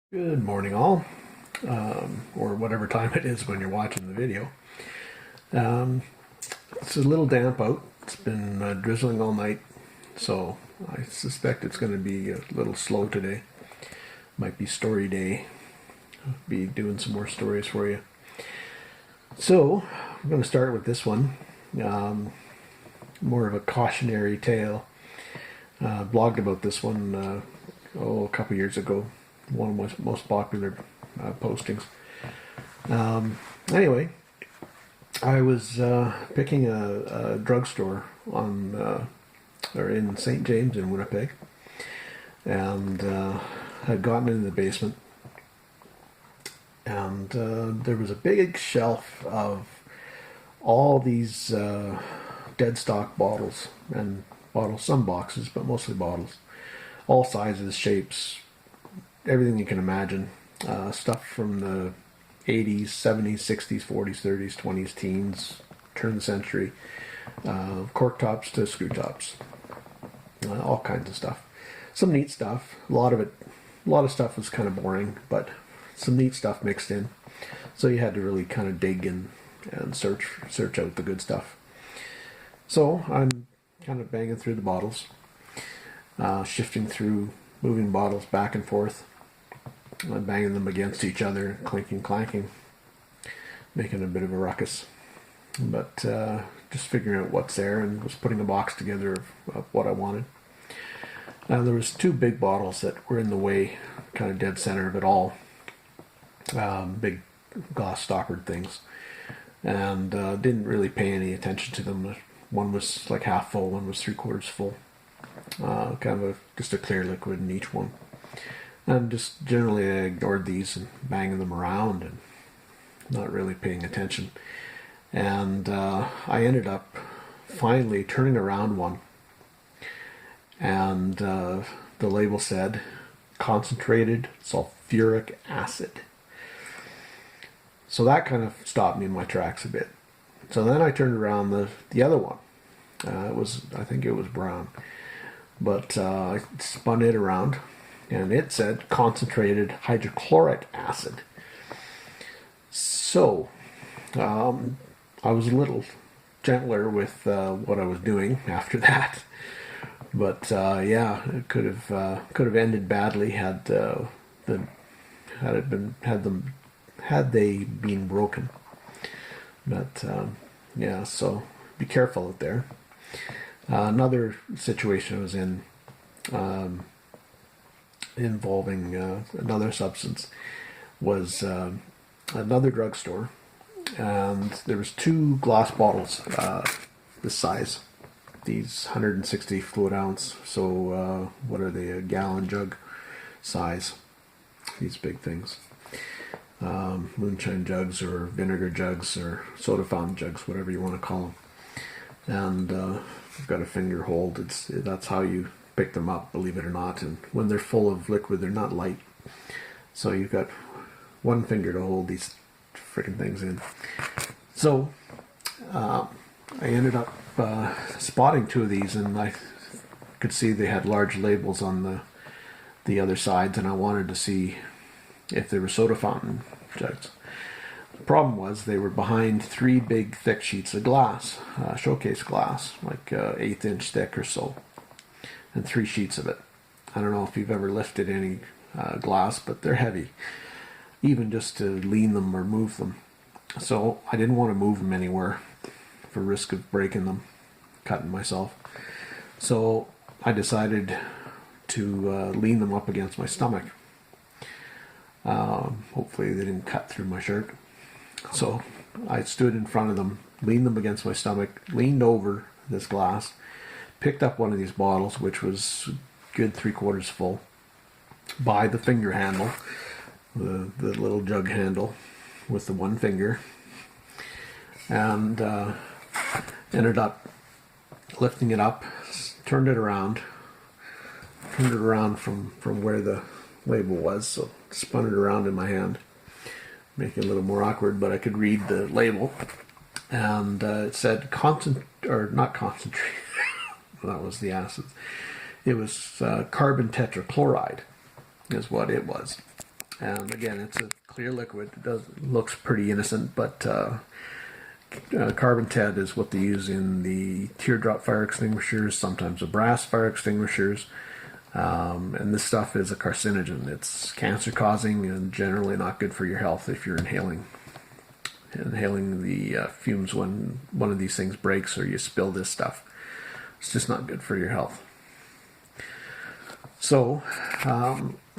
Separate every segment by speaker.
Speaker 1: Good morning, all, or whatever time it is when you're watching the video. Um, it's a little damp out. It's been drizzling all night, so I suspect it's going to be a little slow today. Might be story day. Be doing some more stories for you. So I'm going to start with this one. More of a cautionary tale. Blogged about this one a couple years ago. One of my most popular postings. Anyway, I was picking a drugstore or in St. James in Winnipeg, and had gotten into the basement, and there was a big shelf of all these dead stock bottles and bottles, some boxes, but mostly bottles, all sizes, shapes, everything you can imagine. Stuff from the 80s, 70s, 60s, 40s, 30s, 20s, teens, turn of the century, cork tops to screw tops, all kinds of stuff. Some neat stuff. A lot of stuff was kind of boring, but some neat stuff mixed in. So you had to really kind of dig and search out the good stuff. So I'm kind of banging through the bottles, shifting through, moving bottles back and forth, banging them against each other, clinking, clanking, making a bit of a ruckus. But just figuring out what's there, and was putting a box together of what I wanted. There was two big bottles that were in the way, kind of dead center of it all. Big glass stoppered things, and didn't really pay any attention to them. One was like half full, one was 3/4 full. Kind of just a clear liquid in each one. And just generally I ignored these and banging them around and not really paying attention. And I ended up finally turning around one, and the label said concentrated sulfuric acid. So that kind of stopped me in my tracks a bit. So then I turned around the other one. I think it was brown, but I spun it around, and it said concentrated hydrochloric acid. So I was a little gentler with what I was doing after that, but yeah, it could have ended badly had they been broken. But yeah, so be careful out there. Another situation I was in, involving another substance, was another drugstore, and there was two glass bottles this size, these 160 fluid ounce, so what are they, a gallon jug size, these big things, moonshine jugs or vinegar jugs or soda fountain jugs, whatever you want to call them. And I've got a finger hold. That's how you pick them up, believe it or not. And when they're full of liquid, they're not light. So you've got one finger to hold these freaking things in. So I ended up spotting two of these, and I could see they had large labels on the other sides, and I wanted to see if they were soda fountain jugs. The problem was they were behind three big thick sheets of glass, showcase glass, like 1/8 inch thick or so, and 3 sheets of it. I don't know if you've ever lifted any glass, but they're heavy, even just to lean them or move them. So I didn't want to move them anywhere for risk of breaking them, cutting myself. So I decided to lean them up against my stomach. Hopefully they didn't cut through my shirt. So I stood in front of them, leaned them against my stomach, leaned over this glass, picked up one of these bottles, which was good 3/4 full, by the finger handle, the little jug handle with the one finger, and ended up lifting it up, turned it around from where the label was, so spun it around in my hand, making it a little more awkward, but I could read the label, and it said not concentrate. That was the acids. It was carbon tetrachloride, is what it was. And again, it's a clear liquid. Looks pretty innocent, but carbon ted is what they use in the teardrop fire extinguishers, sometimes the brass fire extinguishers. And this stuff is a carcinogen. It's cancer causing and generally not good for your health if you're inhaling the fumes when one of these things breaks or you spill this stuff. It's just not good for your health. So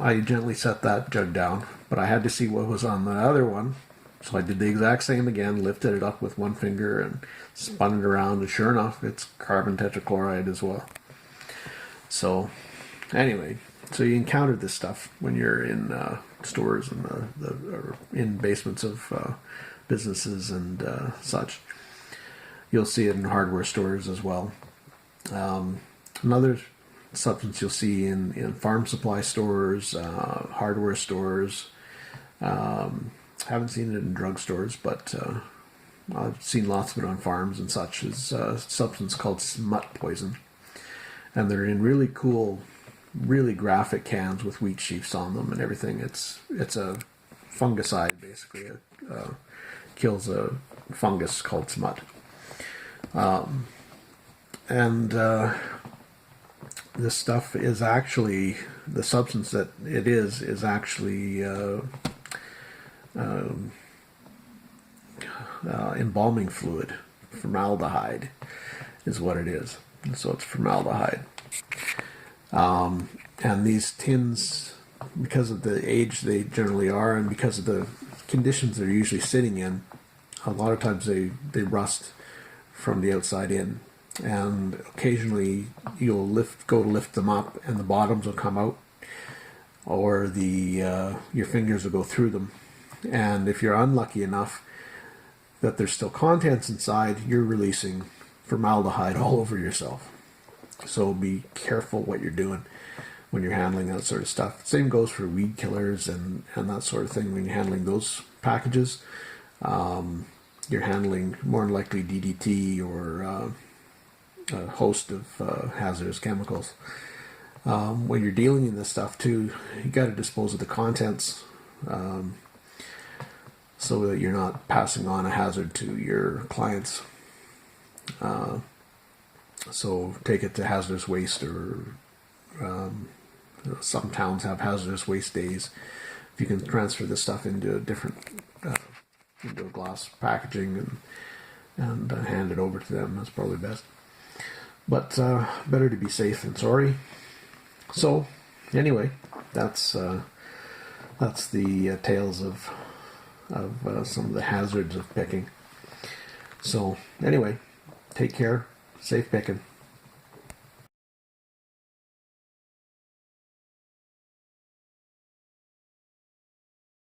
Speaker 1: I gently set that jug down, but I had to see what was on the other one. So I did the exact same again, lifted it up with one finger and spun it around, and sure enough, it's carbon tetrachloride as well. So anyway, so you encounter this stuff when you're in stores and or in basements of businesses and such. You'll see it in hardware stores as well. Another substance you'll see in farm supply stores, hardware stores. Haven't seen it in drugstores, but I've seen lots of it on farms and such. Is a substance called smut poison, and they're in really cool, really graphic cans with wheat sheaths on them and everything. It's a fungicide basically. It kills a fungus called smut, and this stuff is actually, the substance that it is actually embalming fluid. Formaldehyde is what it is. And so it's formaldehyde. And these tins, because of the age they generally are and because of the conditions they're usually sitting in, a lot of times they rust from the outside in. And occasionally you'll go to lift them up and the bottoms will come out, or your fingers will go through them. And if you're unlucky enough that there's still contents inside, you're releasing formaldehyde all over yourself. So be careful what you're doing when you're handling that sort of stuff. Same goes for weed killers and that sort of thing. When you're handling those packages, you're handling more than likely DDT or a host of hazardous chemicals. When you're dealing in this stuff too, you got to dispose of the contents so that you're not passing on a hazard to your clients. So take it to hazardous waste, or some towns have hazardous waste days. If you can transfer this stuff into a different into a glass packaging and hand it over to them, that's probably best. But better to be safe than sorry. So anyway, that's the tales of some of the hazards of picking. So anyway, take care, safe picking.